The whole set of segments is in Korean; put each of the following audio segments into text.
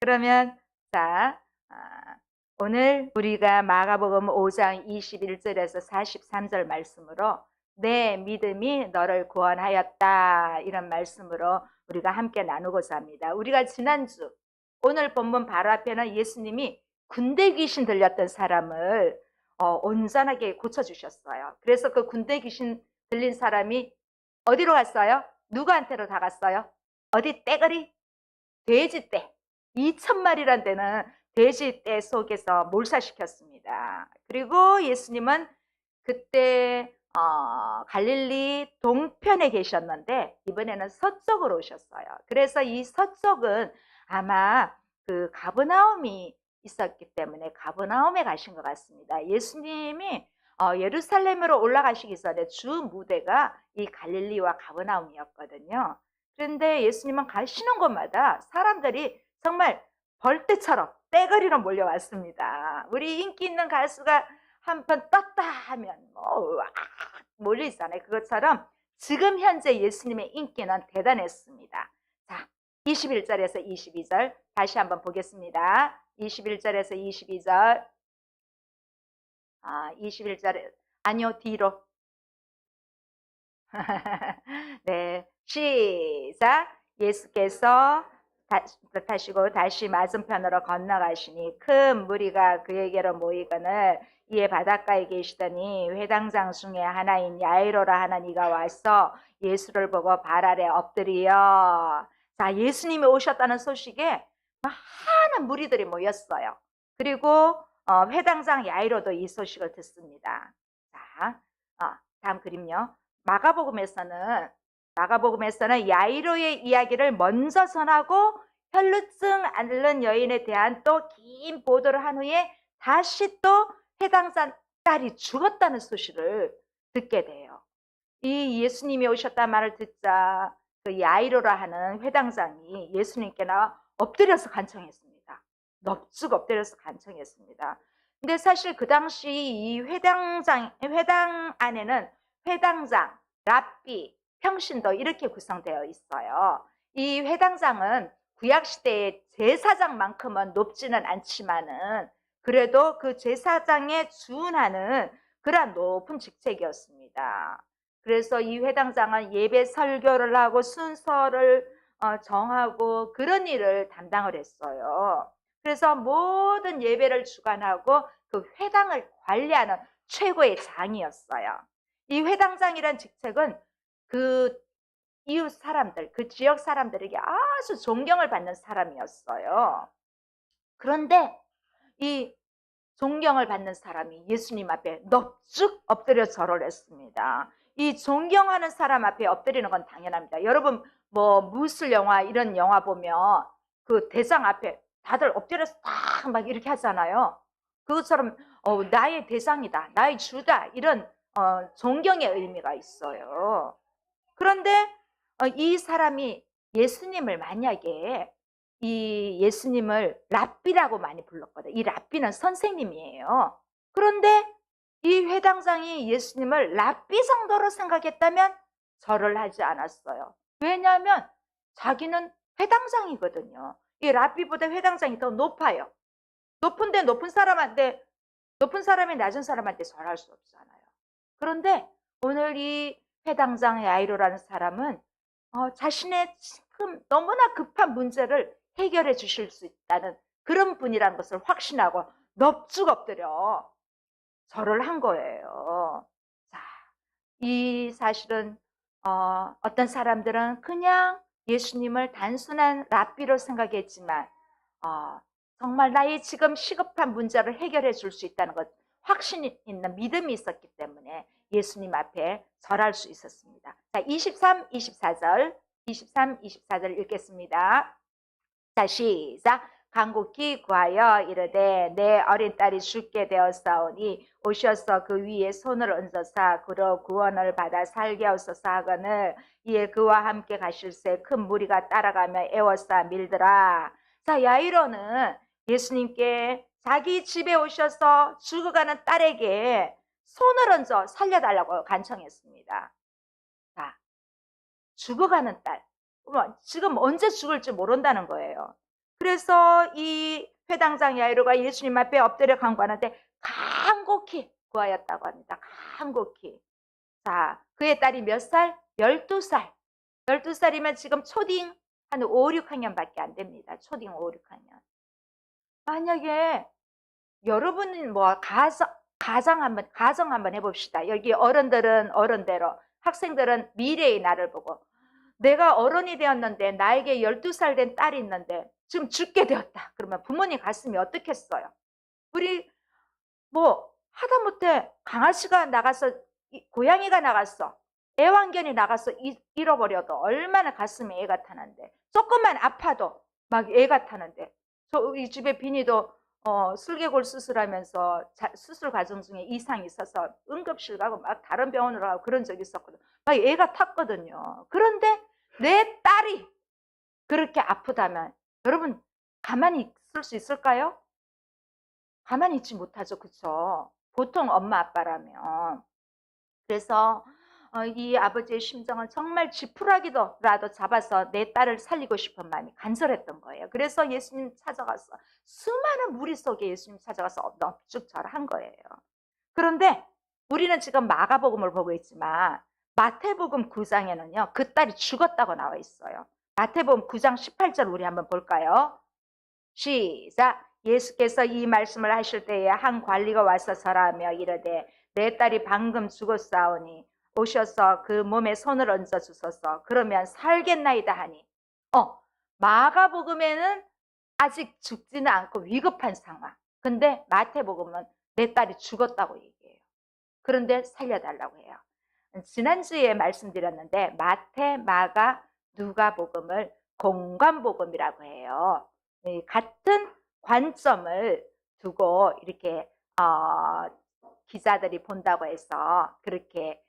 그러면 자, 오늘 우리가 마가복음 5장 21절에서 43절 말씀으로 내 믿음이 너를 구원하였다, 이런 말씀으로 우리가 함께 나누고자 합니다. 우리가 지난주 오늘 본문 바로 앞에는 예수님이 군대 귀신 들렸던 사람을 온전하게 고쳐주셨어요. 그래서 그 군대 귀신 들린 사람이 어디로 갔어요? 누구한테로 다 갔어요? 어디 떼거리? 돼지떼. 2,000마리란 데는 돼지떼 속에서 몰살시켰습니다. 그리고 예수님은 그때 갈릴리 동편에 계셨는데 이번에는 서쪽으로 오셨어요. 그래서 이 서쪽은 아마 그 가버나움이 있었기 때문에 가버나움에 가신 것 같습니다. 예수님이 예루살렘으로 올라가시기 전에 주 무대가 이 갈릴리와 가버나움이었거든요. 그런데 예수님은 가시는 곳마다 사람들이 정말 벌떼처럼 떼거리로 몰려왔습니다. 우리 인기 있는 가수가 한 번 떴다 하면 몰리잖아요. 그것처럼 지금 현재 예수님의 인기는 대단했습니다. 자, 21절에서 22절 다시 한번 보겠습니다. 21절에서 22절. 21절에 아니요, 뒤로. 네, 시작. 예수께서 타시고 다시 맞은편으로 건너가시니 큰 무리가 그에게로 모이거늘 이에 바닷가에 계시더니 회당장 중에 하나인 야이로라 하는 이가 와서 예수를 보고 발 아래 엎드려. 자, 예수님이 오셨다는 소식에 많은 무리들이 모였어요. 그리고 회당장 야이로도 이 소식을 듣습니다. 자, 다음 그림요. 마가복음에서는 야이로의 이야기를 먼저 전하고 혈루증 앓는 여인에 대한 또 긴 보도를 한 후에 다시 또 회당장 딸이 죽었다는 소식을 듣게 돼요. 이 예수님이 오셨다는 말을 듣자 그 야이로라 하는 회당장이 예수님께나 엎드려서 간청했습니다. 넙죽 엎드려서 간청했습니다. 근데 사실 그 당시 이 회당 안에는 회당장, 랍비, 평신도 이렇게 구성되어 있어요. 이 회당장은 구약시대의 제사장만큼은 높지는 않지만은 그래도 그 제사장에 준하는 그러한 높은 직책이었습니다. 그래서 이 회당장은 예배 설교를 하고 순서를 정하고 그런 일을 담당을 했어요. 그래서 모든 예배를 주관하고 그 회당을 관리하는 최고의 장이었어요. 이 회당장이란 직책은 그 이웃 사람들, 그 지역 사람들에게 아주 존경을 받는 사람이었어요. 그런데 이 존경을 받는 사람이 예수님 앞에 넙죽 엎드려 절을 했습니다. 이 존경하는 사람 앞에 엎드리는 건 당연합니다. 여러분 뭐 무술 영화 이런 영화 보면 그 대장 앞에 다들 엎드려서 딱 막 이렇게 하잖아요. 그것처럼 나의 대장이다, 나의 주다, 이런 존경의 의미가 있어요. 그런데 이 사람이 예수님을 만약에 이 예수님을 랍비라고 많이 불렀거든요. 이 랍비는 선생님이에요. 그런데 이 회당장이 예수님을 랍비 정도로 생각했다면 절을 하지 않았어요. 왜냐하면 자기는 회당장이거든요. 이 랍비보다 회당장이 더 높아요. 높은데 높은 사람이 낮은 사람한테 절할 수 없잖아요. 그런데 오늘 이 회당장 야이로라는 사람은 자신의 너무나 급한 문제를 해결해 주실 수 있다는 그런 분이라는 것을 확신하고 넙죽 엎드려 절을 한 거예요. 자, 이 사실은 어떤 사람들은 그냥 예수님을 단순한 랍비로 생각했지만 정말 나의 지금 시급한 문제를 해결해 줄 수 있다는 것, 확신 있는 믿음이 있었기 때문에 예수님 앞에 절할 수 있었습니다. 자, 23, 24절 읽겠습니다. 자, 시작. 간곡히 구하여 이르되 내 어린 딸이 죽게 되었사오니 오셔서 그 위에 손을 얹어사 그로 구원을 받아 살게 하소서 하거늘 이에 그와 함께 가실새 큰 무리가 따라가며 애워싸 밀더라. 자, 야이로는 예수님께 자기 집에 오셔서 죽어가는 딸에게 손을 얹어 살려달라고 간청했습니다. 자, 죽어가는 딸. 지금 언제 죽을지 모른다는 거예요. 그래서 이 회당장 야이로가 예수님 앞에 엎드려 간구하는데 간곡히 구하였다고 합니다. 간곡히. 자, 그의 딸이 몇 살? 12살. 12살이면 지금 초딩 한 5, 6학년밖에 안 됩니다. 초딩 5, 6학년. 만약에 여러분은 뭐 가정 한번 해봅시다. 여기 어른들은 어른대로, 학생들은 미래의 나를 보고, 내가 어른이 되었는데 나에게 12살 된 딸이 있는데 지금 죽게 되었다. 그러면 부모님 가슴이 어떻겠어요? 우리 뭐 하다못해 강아지가 나가서, 고양이가 나갔어, 애완견이 나가서 잃어버려도 얼마나 가슴에 애가 타는데, 조금만 아파도 막 애가 타는데, 저희 집에 비니도 슬개골 수술하면서 수술 과정 중에 이상이 있어서 응급실 가고 막 다른 병원으로 가고 그런 적이 있었거든. 막 애가 탔거든요. 그런데 내 딸이 그렇게 아프다면 여러분 가만히 있을 수 있을까요? 가만히 있지 못하죠. 그쵸? 보통 엄마 아빠라면. 그래서 이 아버지의 심정은 정말 지푸라기도라도 잡아서 내 딸을 살리고 싶은 마음이 간절했던 거예요. 그래서 예수님 찾아가서, 수많은 무리 속에 예수님 찾아가서 넙죽절한 거예요. 그런데 우리는 지금 마가복음을 보고 있지만 마태복음 9장에는요 그 딸이 죽었다고 나와 있어요. 마태복음 9장 18절 우리 한번 볼까요? 시작. 예수께서 이 말씀을 하실 때에 한 관리가 와서 절하며 이르되 내 딸이 방금 죽었사오니 오셔서 그 몸에 손을 얹어 주소서. 그러면 살겠나이다 하니, 마가복음에는 아직 죽지는 않고 위급한 상황. 근데 마태복음은 내 딸이 죽었다고 얘기해요. 그런데 살려달라고 해요. 지난주에 말씀드렸는데 마태, 마가, 누가복음을 공관복음이라고 해요. 같은 관점을 두고 이렇게 기자들이 본다고 해서 그렇게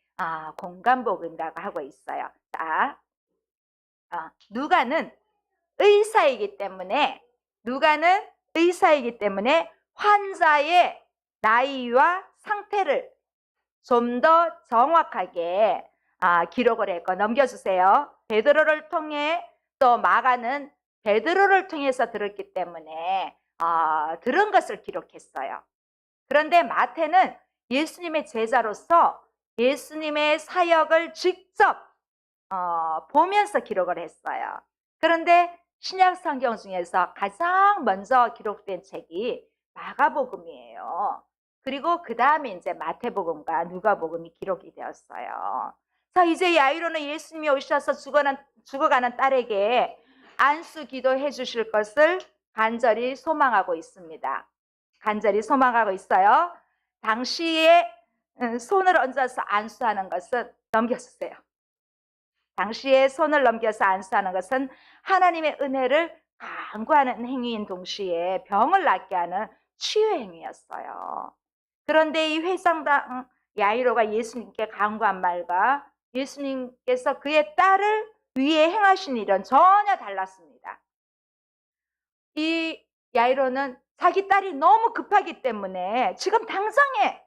공관복음이라고 하고 있어요. 자, 누가는 의사이기 때문에 환자의 나이와 상태를 좀 더 정확하게 기록을 했고, 넘겨주세요. 베드로를 통해, 또 마가는 베드로를 통해서 들었기 때문에 들은 것을 기록했어요. 그런데 마태는 예수님의 제자로서 예수님의 사역을 직접 보면서 기록을 했어요. 그런데 신약 성경 중에서 가장 먼저 기록된 책이 마가복음이에요. 그리고 그 다음에 이제 마태복음과 누가복음이 기록이 되었어요. 자, 이제 야이로는 예수님이 오셔서 죽어가는 딸에게 안수 기도해 주실 것을 간절히 소망하고 있습니다. 간절히 소망하고 있어요. 당시에 손을 얹어서 안수하는 것은, 넘겨주세요. 당시에 손을 넘겨서 안수하는 것은 하나님의 은혜를 간구하는 행위인 동시에 병을 낫게 하는 치유 행위였어요. 그런데 이 회상당 야이로가 예수님께 간구한 말과 예수님께서 그의 딸을 위해 행하신 일은 전혀 달랐습니다. 이 야이로는 자기 딸이 너무 급하기 때문에 지금 당장에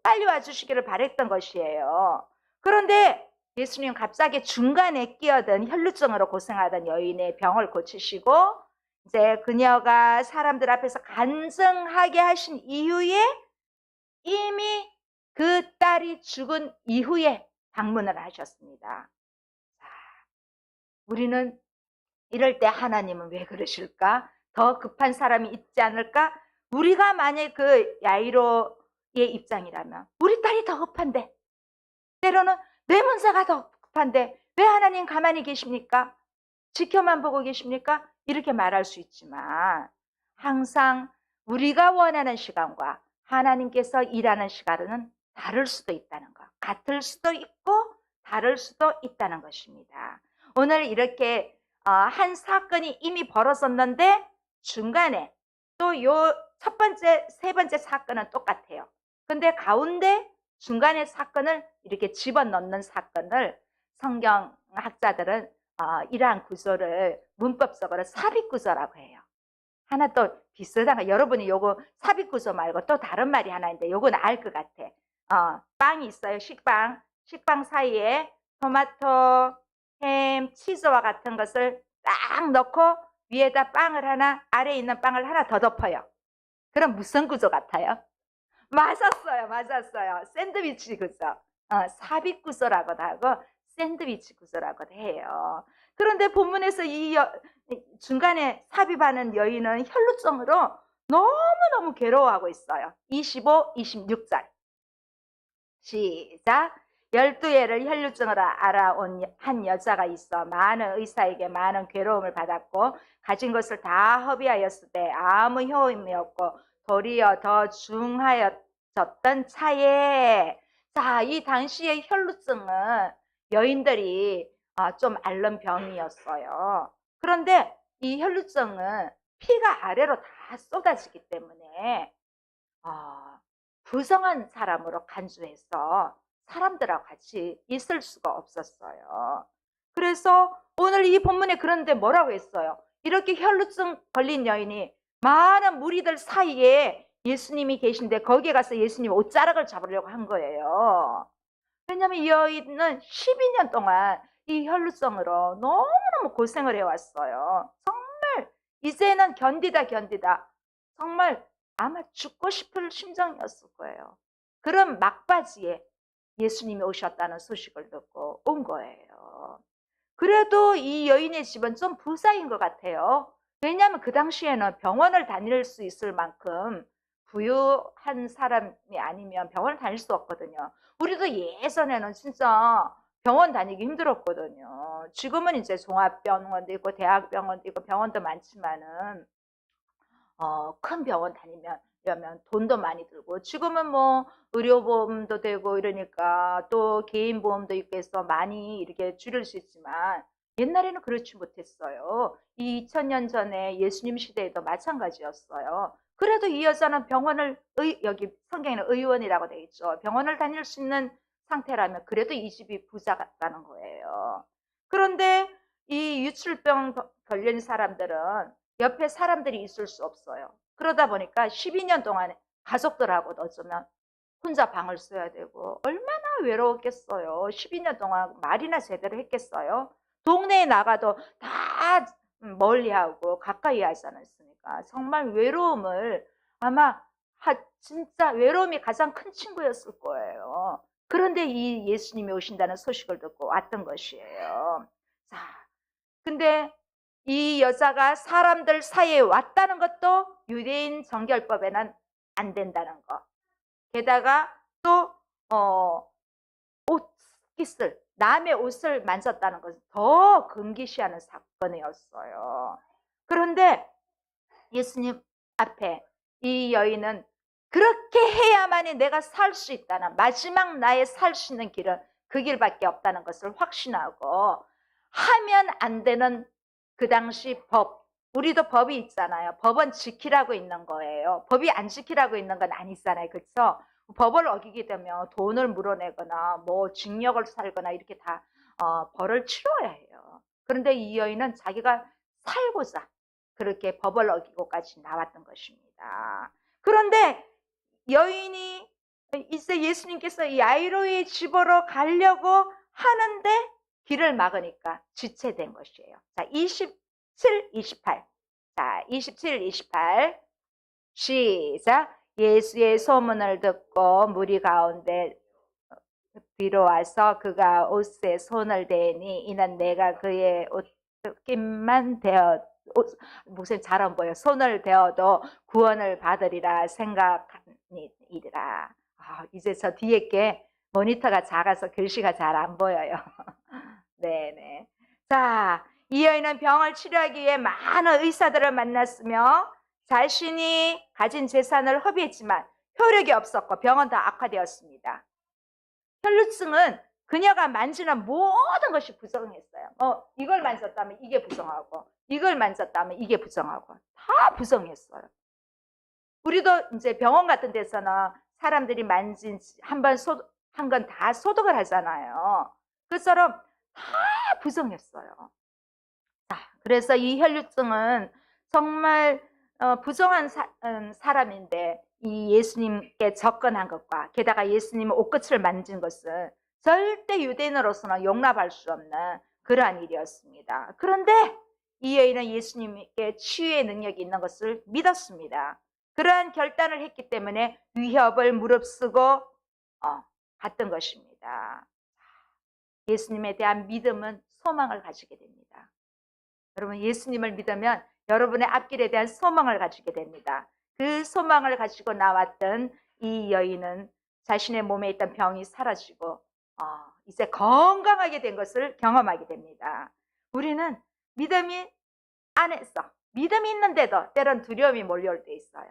빨리 와주시기를 바랬던 것이에요. 그런데 예수님 갑자기 중간에 끼어든 혈루증으로 고생하던 여인의 병을 고치시고, 이제 그녀가 사람들 앞에서 간증하게 하신 이후에 이미 그 딸이 죽은 이후에 방문을 하셨습니다. 자, 우리는 이럴 때 하나님은 왜 그러실까? 더 급한 사람이 있지 않을까? 우리가 만약 그 야이로의 입장이라면 우리 딸이 더 급한데, 때로는 내 문제가 더 급한데 왜 하나님 가만히 계십니까? 지켜만 보고 계십니까? 이렇게 말할 수 있지만 항상 우리가 원하는 시간과 하나님께서 일하는 시간은 다를 수도 있다는 것, 같을 수도 있고 다를 수도 있다는 것입니다. 오늘 이렇게 한 사건이 이미 벌어졌는데 중간에 또 요 첫 번째, 세 번째 사건은 똑같아요. 근데 가운데 중간의 사건을 이렇게 집어넣는 사건을 성경학자들은 이러한 구조를 문법적으로 삽입구조라고 해요. 하나 또 비슷한 거, 여러분이 요거 삽입구조 말고 또 다른 말이 하나 있는데 요거는 알 것 같아. 빵이 있어요. 식빵 사이에 토마토, 햄, 치즈와 같은 것을 딱 넣고 위에다 빵을 하나, 아래에 있는 빵을 하나 더 덮어요. 그럼 무슨 구조 같아요? 맞았어요. 맞았어요. 샌드위치 구조. 삽입 구조라고도 하고 샌드위치 구조라고도 해요. 그런데 본문에서 중간에 삽입하는 여인은 혈루증으로 너무너무 괴로워하고 있어요. 25, 26절. 시작. 12해를 혈루증으로 알아온 한 여자가 있어 많은 의사에게 많은 괴로움을 받았고 가진 것을 다 허비하였을 때 아무 효험이 없고 도리어 더 중하여졌던 차에, 자, 이 당시의 혈루증은 여인들이 좀 앓는 병이었어요. 그런데 이 혈루증은 피가 아래로 다 쏟아지기 때문에 부정한 사람으로 간주해서 사람들하고 같이 있을 수가 없었어요. 그래서 오늘 이 본문에 그런데 뭐라고 했어요? 이렇게 혈루증 걸린 여인이 많은 무리들 사이에 예수님이 계신데 거기에 가서 예수님 옷자락을 잡으려고 한 거예요. 왜냐하면 이 여인은 12년 동안 이 혈루증으로 너무너무 고생을 해왔어요. 정말 이제는 견디다 정말 아마 죽고 싶을 심정이었을 거예요. 그런 막바지에 예수님이 오셨다는 소식을 듣고 온 거예요. 그래도 이 여인의 집은 좀 부자인 것 같아요. 왜냐하면 그 당시에는 병원을 다닐 수 있을 만큼 부유한 사람이 아니면 병원을 다닐 수 없거든요. 우리도 예전에는 진짜 병원 다니기 힘들었거든요. 지금은 이제 종합병원도 있고 대학병원도 있고 병원도 많지만은 큰 병원 다니면 돈도 많이 들고 지금은 뭐 의료보험도 되고 이러니까 또 개인보험도 있고 해서 많이 이렇게 줄일 수 있지만 옛날에는 그렇지 못했어요. 이 2000년 전에 예수님 시대에도 마찬가지였어요. 그래도 이 여자는 병원을 여기 성경에는 의원이라고 되어 있죠. 병원을 다닐 수 있는 상태라면 그래도 이 집이 부자 같다는 거예요. 그런데 이 유출병 걸린 사람들은 옆에 사람들이 있을 수 없어요. 그러다 보니까 12년 동안 가족들하고도 어쩌면 혼자 방을 써야 되고 얼마나 외로웠겠어요. 12년 동안 말이나 제대로 했겠어요. 동네에 나가도 다 멀리하고 가까이 하지 않았으니까 정말 외로움을 아마 진짜 외로움이 가장 큰 친구였을 거예요. 그런데 이 예수님이 오신다는 소식을 듣고 왔던 것이에요. 자, 근데 이 여자가 사람들 사이에 왔다는 것도 유대인 정결법에는 안 된다는 거. 게다가 또 옷깃을 남의 옷을 만졌다는 것은 더 금기시하는 사건이었어요. 그런데 예수님 앞에 이 여인은 그렇게 해야만이 내가 살 수 있다는, 마지막 나의 살 수 있는 길은 그 길밖에 없다는 것을 확신하고 하면 안 되는 그 당시 법, 우리도 법이 있잖아요. 법은 지키라고 있는 거예요. 법이 안 지키라고 있는 건 아니잖아요. 그렇죠? 법을 어기게 되면 돈을 물어내거나 뭐 징역을 살거나 이렇게 다 벌을 치러야 해요. 그런데 이 여인은 자기가 살고자 그렇게 법을 어기고까지 나왔던 것입니다. 그런데 여인이 이제 예수님께서 이 야이로의 집으로 가려고 하는데 길을 막으니까 지체된 것이에요. 자, 27, 28. 자, 27, 28. 시작. 예수의 소문을 듣고 무리 가운데 뒤로 와서 그가 옷에 손을 대니 이는 내가 그의 옷깃만 대어 목소리 잘 안 보여. 손을 대어도 구원을 받으리라 생각하니이라. 이제 저 뒤에 게 모니터가 작아서 글씨가 잘 안 보여요. 네네. 자, 이 여인은 병을 치료하기 위해 많은 의사들을 만났으며 자신이 가진 재산을 허비했지만 효력이 없었고 병은 더 악화되었습니다. 혈루증은 그녀가 만지는 모든 것이 부정했어요. 이걸 만졌다면 이게 부정하고 이걸 만졌다면 이게 부정하고 다 부정했어요. 우리도 이제 병원 같은 데서는 사람들이 만진 한 건 다 소독을 하잖아요. 그처럼 다 부정했어요. 자, 그래서 이 혈루증은 정말 부정한 사람인데 이 예수님께 접근한 것과 게다가 예수님의 옷끝을 만진 것은 절대 유대인으로서는 용납할 수 없는 그러한 일이었습니다. 그런데 이 여인은 예수님께 치유의 능력이 있는 것을 믿었습니다. 그러한 결단을 했기 때문에 위협을 무릅쓰고 갔던 것입니다. 예수님에 대한 믿음은 소망을 가지게 됩니다. 여러분, 예수님을 믿으면 여러분의 앞길에 대한 소망을 가지게 됩니다. 그 소망을 가지고 나왔던 이 여인은 자신의 몸에 있던 병이 사라지고 이제 건강하게 된 것을 경험하게 됩니다. 우리는 믿음이 안에서 믿음이 있는데도 때론 두려움이 몰려올 때 있어요.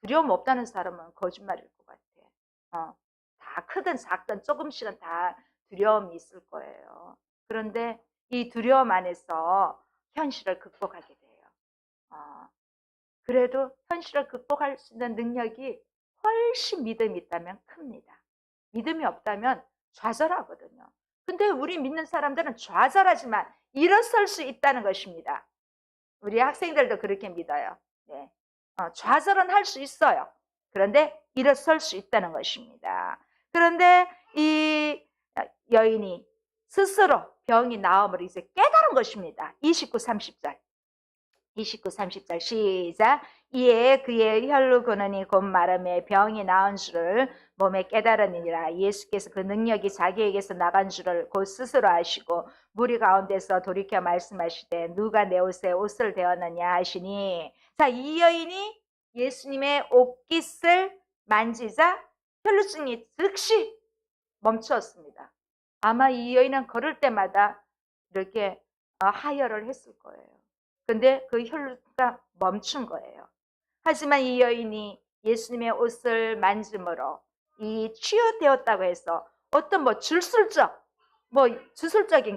두려움 없다는 사람은 거짓말일 것 같아. 다 크든 작든 조금씩은 다 두려움이 있을 거예요. 그런데 이 두려움 안에서 현실을 극복하게 돼요. 그래도 현실을 극복할 수 있는 능력이 훨씬 믿음이 있다면 큽니다. 믿음이 없다면 좌절하거든요. 근데 우리 믿는 사람들은 좌절하지만 일어설 수 있다는 것입니다. 우리 학생들도 그렇게 믿어요. 네. 좌절은 할 수 있어요. 그런데 일어설 수 있다는 것입니다. 그런데 이 여인이 스스로 병이 나음을 이제 깨달은 것입니다. 29, 30절. 29, 30절 시작. 이에 그의 혈루 근원이 곧 마름에 병이 나은 줄을 몸에 깨달으니라. 예수께서 그 능력이 자기에게서 나간 줄을 곧 스스로 아시고 무리 가운데서 돌이켜 말씀하시되 누가 내 옷에 옷을 대었느냐 하시니, 자, 이 여인이 예수님의 옷깃을 만지자 혈루증이 즉시 멈추었습니다. 아마 이 여인은 걸을 때마다 이렇게 하혈을 했을 거예요. 근데 그 혈루가 멈춘 거예요. 하지만 이 여인이 예수님의 옷을 만짐으로 이 치유되었다고 해서 어떤 주술적인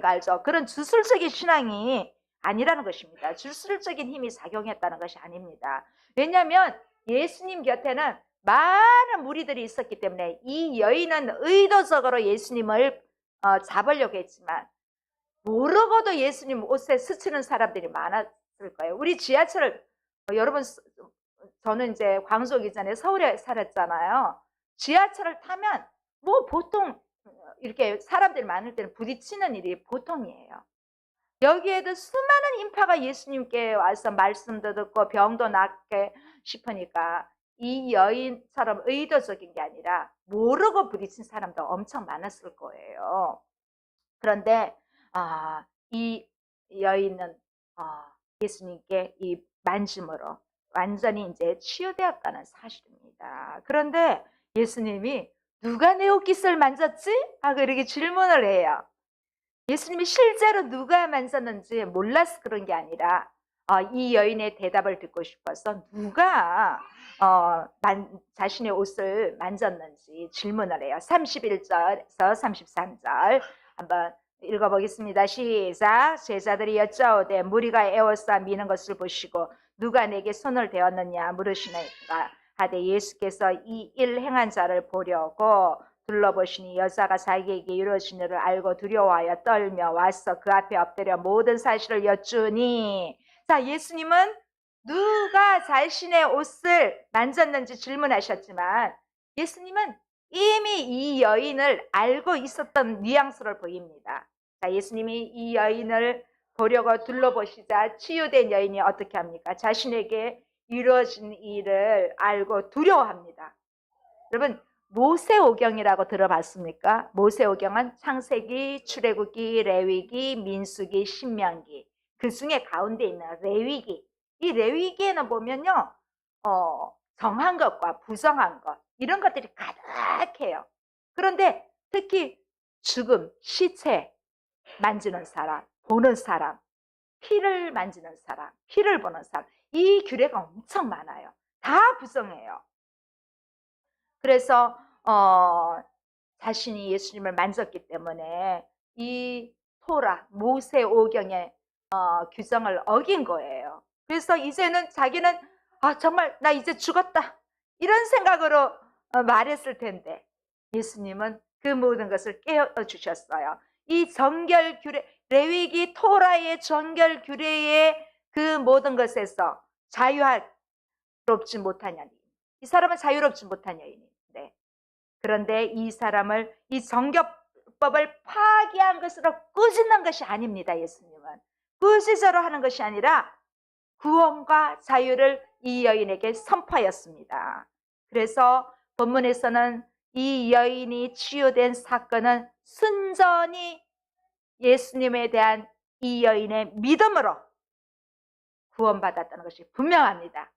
거 알죠? 그런 주술적인 신앙이 아니라는 것입니다. 주술적인 힘이 작용했다는 것이 아닙니다. 왜냐하면 예수님 곁에는 많은 무리들이 있었기 때문에 이 여인은 의도적으로 예수님을 잡으려고 했지만 모르고도 예수님 옷에 스치는 사람들이 많았을 거예요. 우리 지하철을 여러분, 저는 이제 광주 오기 전에 서울에 살았잖아요. 지하철을 타면 뭐 보통 이렇게 사람들이 많을 때는 부딪히는 일이 보통이에요. 여기에도 수많은 인파가 예수님께 와서 말씀도 듣고 병도 낫게 싶으니까 이 여인처럼 의도적인 게 아니라 모르고 부딪힌 사람도 엄청 많았을 거예요. 그런데 이 여인은 예수님께 이 만짐으로 완전히 이제 치유되었다는 사실입니다. 그런데 예수님이 누가 내 옷깃을 만졌지? 하고 이렇게 질문을 해요. 예수님이 실제로 누가 만졌는지 몰라서 그런 게 아니라 이 여인의 대답을 듣고 싶어서 누가 자신의 옷을 만졌는지 질문을 해요. 31절에서 33절 한번 읽어보겠습니다. 시작. 제자들이 여짜오되 무리가 에워싸 미는 것을 보시고 누가 내게 손을 대었느냐 물으시니까 하되 예수께서 이 일 행한 자를 보려고 둘러보시니 여자가 자기에게 이루어진 일을 알고 두려워하여 떨며 와서 그 앞에 엎드려 모든 사실을 여쭈니, 자, 예수님은 누가 자신의 옷을 만졌는지 질문하셨지만 예수님은 이미 이 여인을 알고 있었던 뉘앙스를 보입니다. 자, 예수님이 이 여인을 보려고 둘러보시자 치유된 여인이 어떻게 합니까? 자신에게 이루어진 일을 알고 두려워합니다. 여러분, 모세오경이라고 들어봤습니까? 모세오경은 창세기, 출애굽기, 레위기, 민수기, 신명기, 그 중에 가운데 있는 레위기. 이 레위기에는 보면요, 정한 것과 부정한 것, 이런 것들이 가득해요. 그런데 특히 죽음, 시체 만지는 사람, 보는 사람, 피를 만지는 사람, 피를 보는 사람, 이 규례가 엄청 많아요. 다 부정해요. 그래서 자신이 예수님을 만졌기 때문에 이 토라, 모세오경의 규정을 어긴 거예요. 그래서 이제는 자기는 정말 나 이제 죽었다 이런 생각으로 말했을 텐데 예수님은 그 모든 것을 깨워주셨어요. 이 정결 규례, 레위기 토라의 정결 규례의 그 모든 것에서 자유롭지 못한 여인, 이 사람은 자유롭지 못한 여인인데, 그런데 이 사람을 이 정결법을 파기한 것으로 꾸짖는 것이 아닙니다. 예수님은 의지적으로 하는 것이 아니라 구원과 자유를 이 여인에게 선포하였습니다. 그래서 본문에서는 이 여인이 치유된 사건은 순전히 예수님에 대한 이 여인의 믿음으로 구원받았다는 것이 분명합니다.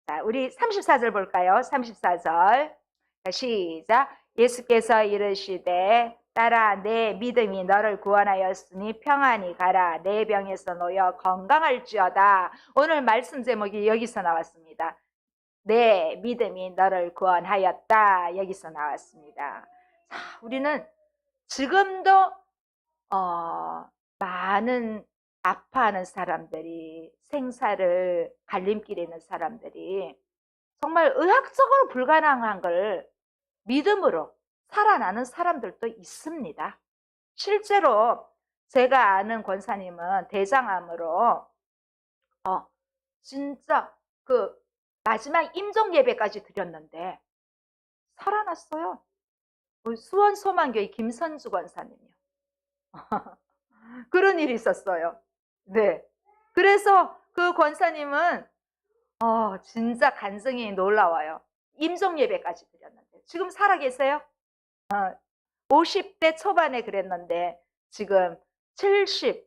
자, 우리 34절 볼까요? 34절. 자, 시작. 예수께서 이르시되 딸아 내 믿음이 너를 구원하였으니 평안히 가라. 내 병에서 놓여 건강할지어다. 오늘 말씀 제목이 여기서 나왔습니다. 내 믿음이 너를 구원하였다. 여기서 나왔습니다. 자, 우리는 지금도 많은 아파하는 사람들이, 생사를 갈림길에 있는 사람들이 정말 의학적으로 불가능한 걸 믿음으로 살아나는 사람들도 있습니다. 실제로 제가 아는 권사님은 대장암으로 진짜 그 마지막 임종 예배까지 드렸는데 살아났어요. 수원 소망교회 김선주 권사님이요. 그런 일이 있었어요. 네. 그래서 그 권사님은 진짜 간증이 놀라워요. 임종 예배까지 드렸는데 지금 살아 계세요? 50대 초반에 그랬는데 지금 80세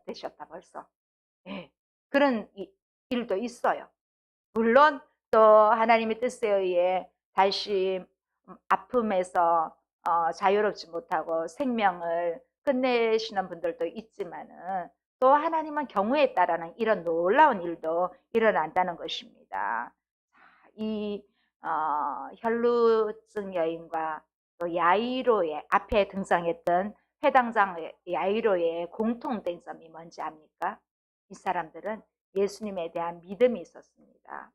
되셨다 벌써. 네. 그런 일도 있어요. 물론 또 하나님의 뜻에 의해 다시 아픔에서 자유롭지 못하고 생명을 끝내시는 분들도 있지만은 또 하나님은 경우에 따라는 이런 놀라운 일도 일어난다는 것입니다. 이 혈루증 여인과 또 야이로의 앞에 등장했던 회당장 야이로의 공통된 점이 뭔지 압니까? 이 사람들은 예수님에 대한 믿음이 있었습니다.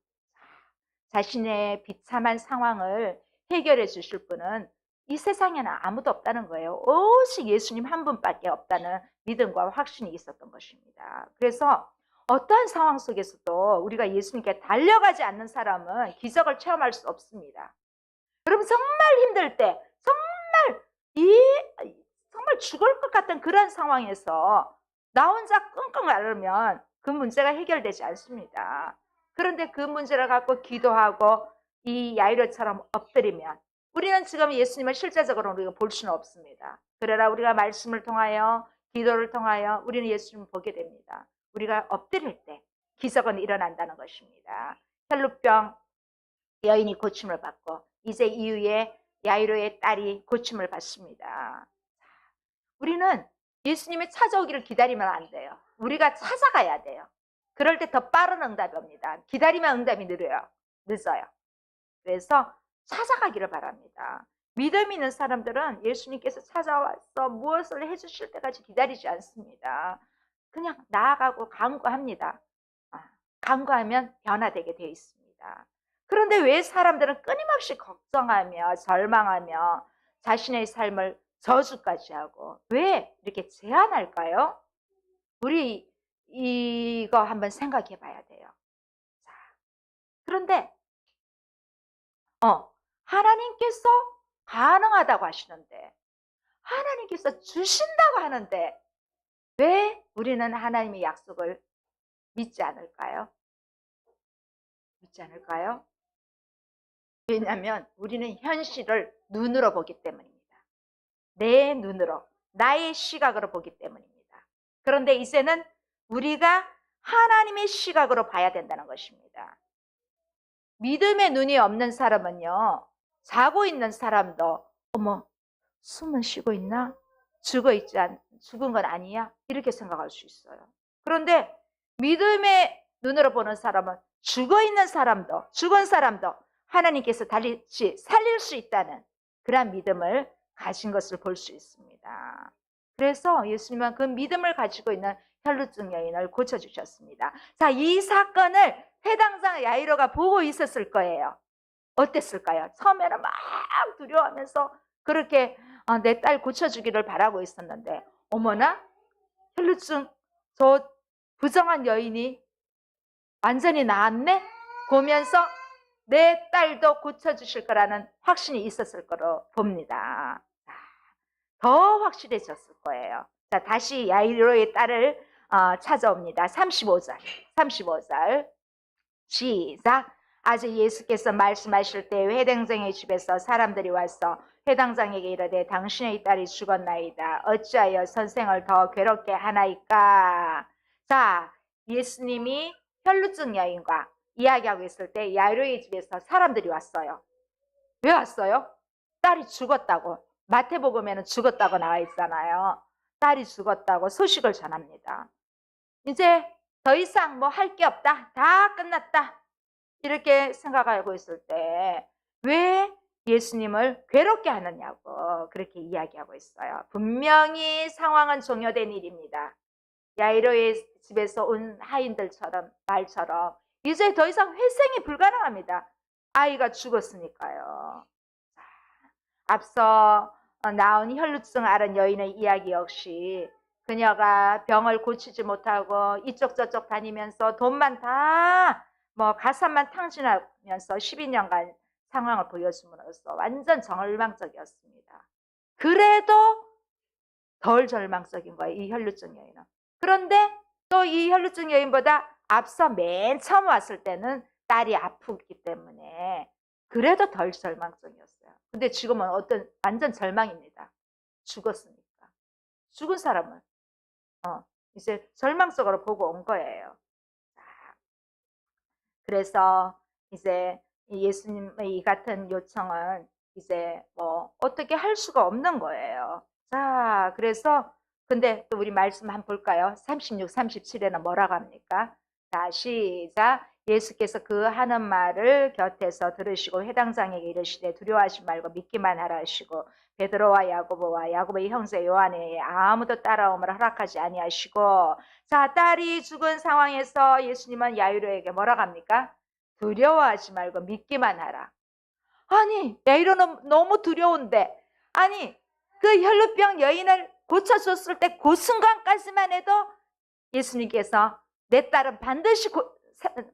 자신의 비참한 상황을 해결해 주실 분은 이 세상에는 아무도 없다는 거예요. 오직 예수님 한 분밖에 없다는 믿음과 확신이 있었던 것입니다. 그래서 어떠한 상황 속에서도 우리가 예수님께 달려가지 않는 사람은 기적을 체험할 수 없습니다. 여러분 정말 힘들 때, 정말 죽을 것 같은 그런 상황에서 나 혼자 끙끙 앓으면 그 문제가 해결되지 않습니다. 그런데 그 문제를 갖고 기도하고 이 야이로처럼 엎드리면 우리는 지금 예수님을 실제적으로 우리가 볼 수는 없습니다. 그러나 우리가 말씀을 통하여 기도를 통하여 우리는 예수님을 보게 됩니다. 우리가 엎드릴 때 기적은 일어난다는 것입니다. 혈루병 여인이 고침을 받고 이제 이후에 야이로의 딸이 고침을 받습니다. 우리는 예수님이 찾아오기를 기다리면 안 돼요. 우리가 찾아가야 돼요. 그럴 때 더 빠른 응답이 옵니다. 기다리면 응답이 늦어요. 그래서 찾아가기를 바랍니다. 믿음 있는 사람들은 예수님께서 찾아와서 무엇을 해주실 때까지 기다리지 않습니다. 그냥 나아가고 간구합니다. 간구하면 변화되게 되어 있습니다. 그런데 왜 사람들은 끊임없이 걱정하며 절망하며 자신의 삶을 저주까지 하고 왜 이렇게 제한할까요? 우리 이거 한번 생각해 봐야 돼요. 자, 그런데 하나님께서 가능하다고 하시는데 하나님께서 주신다고 하는데 왜 우리는 하나님의 약속을 믿지 않을까요? 믿지 않을까요? 왜냐하면 우리는 현실을 눈으로 보기 때문입니다. 내 눈으로, 나의 시각으로 보기 때문입니다. 그런데 이제는 우리가 하나님의 시각으로 봐야 된다는 것입니다. 믿음의 눈이 없는 사람은요, 자고 있는 사람도 어머, 숨은 쉬고 있나? 죽은 건 아니야? 이렇게 생각할 수 있어요. 그런데 믿음의 눈으로 보는 사람은 죽은 사람도 하나님께서 다시 살릴 수 있다는 그런 믿음을 가진 것을 볼 수 있습니다. 그래서 예수님은 그 믿음을 가지고 있는 혈루증 여인을 고쳐주셨습니다. 자, 이 사건을 해당장 야이로가 보고 있었을 거예요. 어땠을까요? 처음에는 막 두려워하면서 그렇게 내 딸 고쳐주기를 바라고 있었는데 어머나 혈루증 저 부정한 여인이 완전히 나았네? 보면서 내 딸도 고쳐주실 거라는 확신이 있었을 거로 봅니다. 더 확실해졌을 거예요. 자, 다시 야이로의 딸을 찾아옵니다. 35절. 35절. 시작. 아직 예수께서 말씀하실 때 회당장의 집에서 사람들이 와서 회당장에게 이르되 당신의 딸이 죽었나이다. 어찌하여 선생을 더 괴롭게 하나이까? 자, 예수님이 혈루증 여인과 이야기하고 있을 때 야이로의 집에서 사람들이 왔어요. 왜 왔어요? 딸이 죽었다고. 마태복음에는 죽었다고 나와 있잖아요. 딸이 죽었다고 소식을 전합니다. 이제 더 이상 뭐 할 게 없다. 다 끝났다. 이렇게 생각하고 있을 때 왜 예수님을 괴롭게 하느냐고 그렇게 이야기하고 있어요. 분명히 상황은 종료된 일입니다. 야이로의 집에서 온 하인들처럼 말처럼 이제 더 이상 회생이 불가능합니다. 아이가 죽었으니까요. 앞서 나온 혈루증 앓은 여인의 이야기 역시 그녀가 병을 고치지 못하고 이쪽 저쪽 다니면서 돈만 다 가산만 탕진하면서 12년간 상황을 보여줌으로써 완전 절망적이었습니다. 그래도 덜 절망적인 거예요, 이 혈루증 여인은. 그런데 또 이 혈루증 여인보다 앞서 맨 처음 왔을 때는 딸이 아프기 때문에 그래도 덜 절망적이었어요. 근데 지금은 완전 절망입니다. 죽었으니까. 죽은 사람은 이제 절망적으로 보고 온 거예요. 그래서 이제 예수님의 이 같은 요청은 이제 어떻게 할 수가 없는 거예요. 자, 그래서 근데 또 우리 말씀 한번 볼까요? 36, 37에는 뭐라고 합니까? 자, 시작. 예수께서 그 하는 말을 곁에서 들으시고 회당장에게 이르시되 두려워하지 말고 믿기만 하라 하시고 베드로와 야고보의 형제 요한에 아무도 따라옴을 허락하지 아니하시고 자, 딸이 죽은 상황에서 예수님은 야이로에게 뭐라고 합니까? 두려워하지 말고 믿기만 하라. 아니, 야이로는 너무 두려운데 아니 그 혈루병 여인을 고쳐줬을 때 그 순간까지만 해도 예수님께서 내 딸은 반드시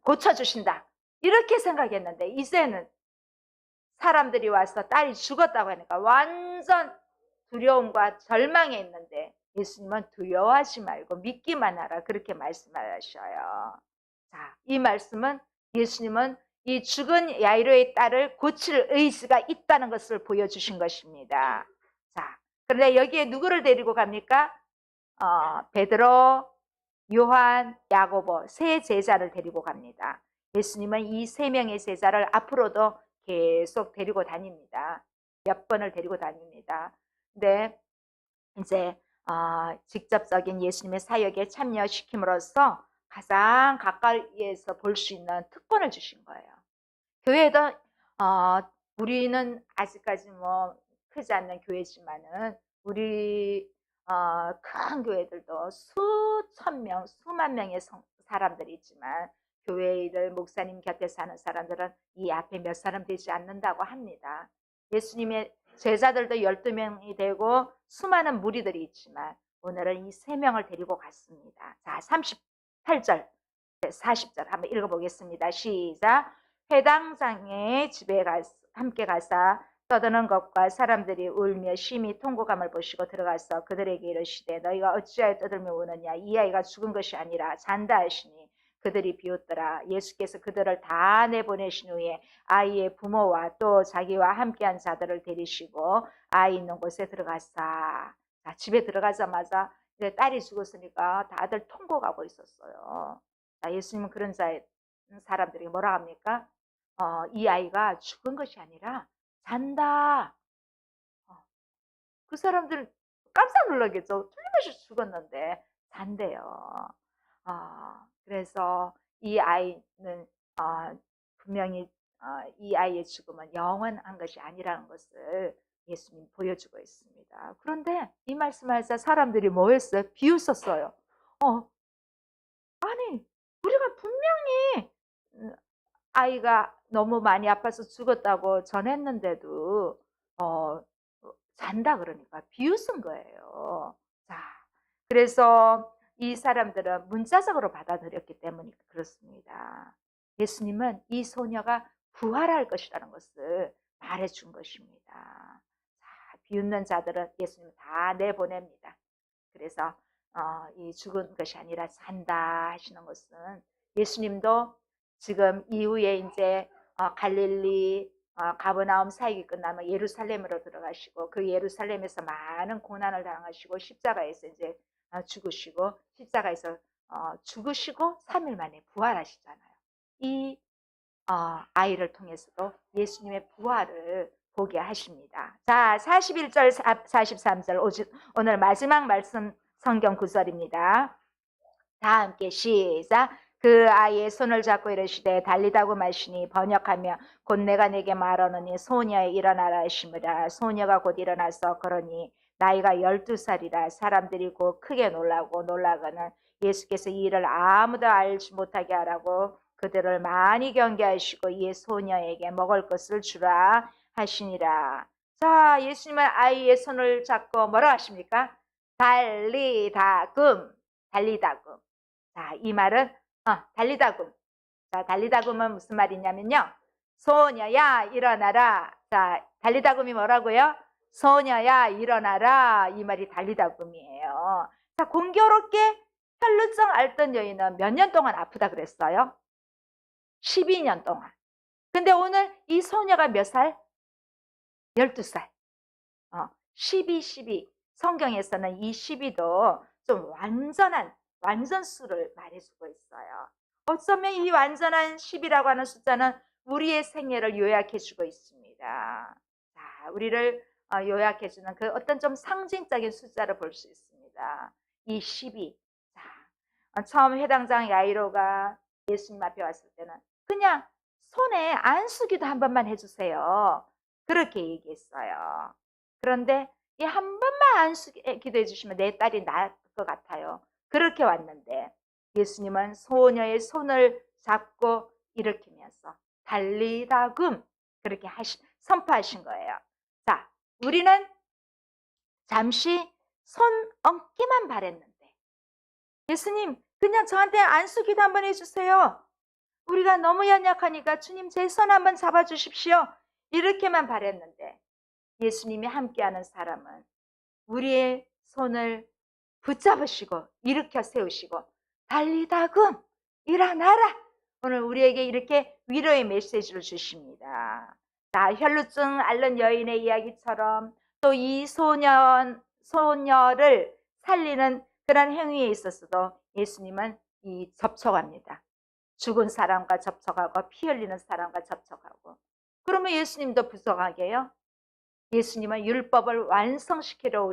고쳐주신다 이렇게 생각했는데 이제는 사람들이 와서 딸이 죽었다고 하니까 완전 두려움과 절망에 있는데 예수님은 두려워하지 말고 믿기만 하라 그렇게 말씀하셔요. 자, 이 말씀은 예수님은 이 죽은 야이로의 딸을 고칠 의지가 있다는 것을 보여주신 것입니다. 자, 그런데 여기에 누구를 데리고 갑니까? 베드로, 요한, 야고보 세 제자를 데리고 갑니다. 예수님은 이 세 명의 제자를 앞으로도 계속 데리고 다닙니다. 몇 번을 데리고 다닙니다. 근데 이제 직접적인 예수님의 사역에 참여시킴으로써 가장 가까이에서 볼 수 있는 특권을 주신 거예요. 교회도 우리는 아직까지 크지 않는 교회지만은 우리 큰 교회들도 수천 명, 수만 명의 사람들이 있지만 교회를 목사님 곁에 사는 사람들은 이 앞에 몇 사람 되지 않는다고 합니다. 예수님의 제자들도 12명이 되고 수많은 무리들이 있지만 오늘은 이 3명을 데리고 갔습니다. 자, 38절, 40절 한번 읽어보겠습니다. 시작. 회당장의 집에 함께 가사 떠드는 것과 사람들이 울며 심히 통곡함을 보시고 들어가서 그들에게 이르시되 너희가 어찌하여 떠들며 우느냐 이 아이가 죽은 것이 아니라 잔다 하시니 그들이 비웃더라. 예수께서 그들을 다 내보내신 후에 아이의 부모와 또 자기와 함께한 자들을 데리시고 아이 있는 곳에 들어갔사. 자, 집에 들어가자마자 이제 딸이 죽었으니까 다들 통곡하고 있었어요. 자, 예수님은 그런 사람들에게 뭐라 합니까? 이 아이가 죽은 것이 아니라 잔다. 그 사람들은 깜짝 놀라겠죠. 틀림없이 죽었는데 잔대요. 그래서 이 아이는 분명히 이 아이의 죽음은 영원한 것이 아니라는 것을 예수님 보여주고 있습니다. 그런데 이 말씀하자 사람들이 뭐 했어요? 비웃었어요. 아니 우리가 분명히 아이가 너무 많이 아파서 죽었다고 전했는데도 잔다 그러니까 비웃은 거예요. 자, 그래서 이 사람들은 문자적으로 받아들였기 때문에 그렇습니다. 예수님은 이 소녀가 부활할 것이라는 것을 말해준 것입니다. 자, 비웃는 자들은 예수님 다 내보냅니다. 그래서 이 죽은 것이 아니라 산다 하시는 것은 예수님도 지금 이후에 이제 갈릴리 가버나움 사역이 끝나면 예루살렘으로 들어가시고 그 예루살렘에서 많은 고난을 당하시고 십자가에서 이제 죽으시고 십자가에서 죽으시고 3일 만에 부활하시잖아요. 이 아이를 통해서도 예수님의 부활을 보게 하십니다. 자, 41절 43절 오늘 마지막 말씀 성경 구절입니다. 다 함께 시작. 그 아이의 손을 잡고 이르시되 달리다고 마시니 번역하며 곧 내가 내게 말하노니 소녀에 일어나라 하시므라. 소녀가 곧 일어나서 걸으니 나이가 12살이라 사람들이 곧 크게 놀라거는 예수께서 이 일을 아무도 알지 못하게 하라고 그들을 많이 경계하시고 이에 소녀에게 먹을 것을 주라 하시니라. 자, 예수님은 아이의 손을 잡고 뭐라 하십니까? 달리다금. 자, 이 말은 달리다금. 자, 달리다금은 무슨 말이냐면요. 소녀야 일어나라. 자, 달리다금이 뭐라고요? 소녀야 일어나라. 이 말이 달리다금이에요. 자, 공교롭게 혈루증 앓던 여인은 몇 년 동안 아프다 그랬어요? 12년 동안. 근데 오늘 이 소녀가 몇 살? 12살. 12. 성경에서는 이 12도 좀 완전수를 말해주고 있어요. 어쩌면 이 완전한 10이라고 하는 숫자는 우리의 생애를 요약해주고 있습니다. 자, 우리를 요약해주는 그 어떤 좀 상징적인 숫자를 볼 수 있습니다. 이 12. 자, 처음 회당장 야이로가 예수님 앞에 왔을 때는 그냥 손에 안수기도 한 번만 해주세요. 그렇게 얘기했어요. 그런데 이 한 번만 안수기도 해주시면 내 딸이 나을 것 같아요. 그렇게 왔는데 예수님은 소녀의 손을 잡고 일으키면서 달리다금 그렇게 선포하신 거예요. 자, 우리는 잠시 손 얹기만 바랬는데 예수님 그냥 저한테 안수기도 한번 해주세요. 우리가 너무 연약하니까 주님 제 손 한번 잡아주십시오. 이렇게만 바랬는데 예수님이 함께하는 사람은 우리의 손을 붙잡으시고 일으켜 세우시고 달리다금 일어나라. 오늘 우리에게 이렇게 위로의 메시지를 주십니다. 자, 혈루증 앓는 여인의 이야기처럼 또 이 소녀를 살리는 그런 행위에 있어서도 예수님은 접촉합니다. 죽은 사람과 접촉하고 피 흘리는 사람과 접촉하고. 그러면 예수님도 부족하게요? 예수님은 율법을 완성시키러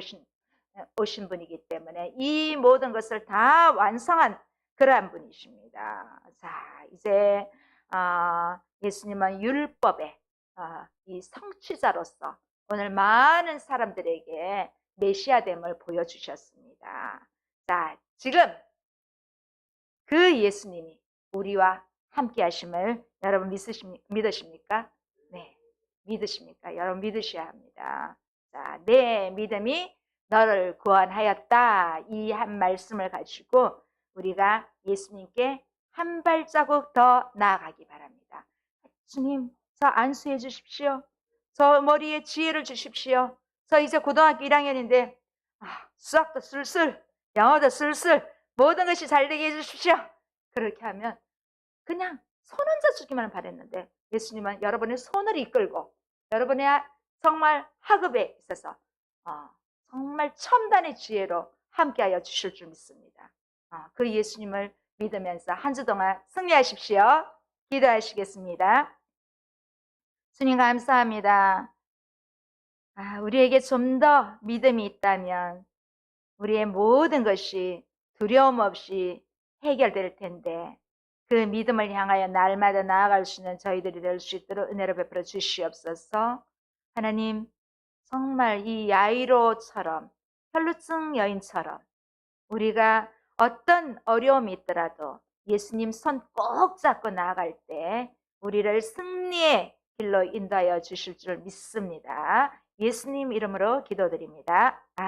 오신 분이기 때문에 이 모든 것을 다 완성한 그러한 분이십니다. 자, 이제 예수님은 율법의 이 성취자로서 오늘 많은 사람들에게 메시아됨을 보여주셨습니다. 자, 지금 그 예수님이 우리와 함께 하심을 여러분 믿으십니까? 네, 믿으십니까? 여러분 믿으셔야 합니다. 자, 내 믿음이 너를 구원하였다. 이 한 말씀을 가지고 우리가 예수님께 한 발자국 더 나아가기 바랍니다. 주님, 저 안수해 주십시오. 저 머리에 지혜를 주십시오. 저 이제 고등학교 1학년인데 수학도 쓸쓸, 영어도 쓸쓸, 모든 것이 잘 되게 해주십시오. 그렇게 하면 그냥 손 얹어주기만 바랬는데 예수님은 여러분의 손을 이끌고 여러분의 정말 학업에 있어서 정말 첨단의 지혜로 함께하여 주실 줄 믿습니다. 그 예수님을 믿으면서 한 주 동안 승리하십시오. 기도하시겠습니다. 주님 감사합니다. 우리에게 좀 더 믿음이 있다면 우리의 모든 것이 두려움 없이 해결될 텐데 그 믿음을 향하여 날마다 나아갈 수 있는 저희들이 될 수 있도록 은혜를 베풀어 주시옵소서. 하나님, 정말 이 야이로처럼 혈루증 여인처럼 우리가 어떤 어려움이 있더라도 예수님 손 꼭 잡고 나아갈 때 우리를 승리의 길로 인도하여 주실 줄 믿습니다. 예수님 이름으로 기도드립니다. 아멘.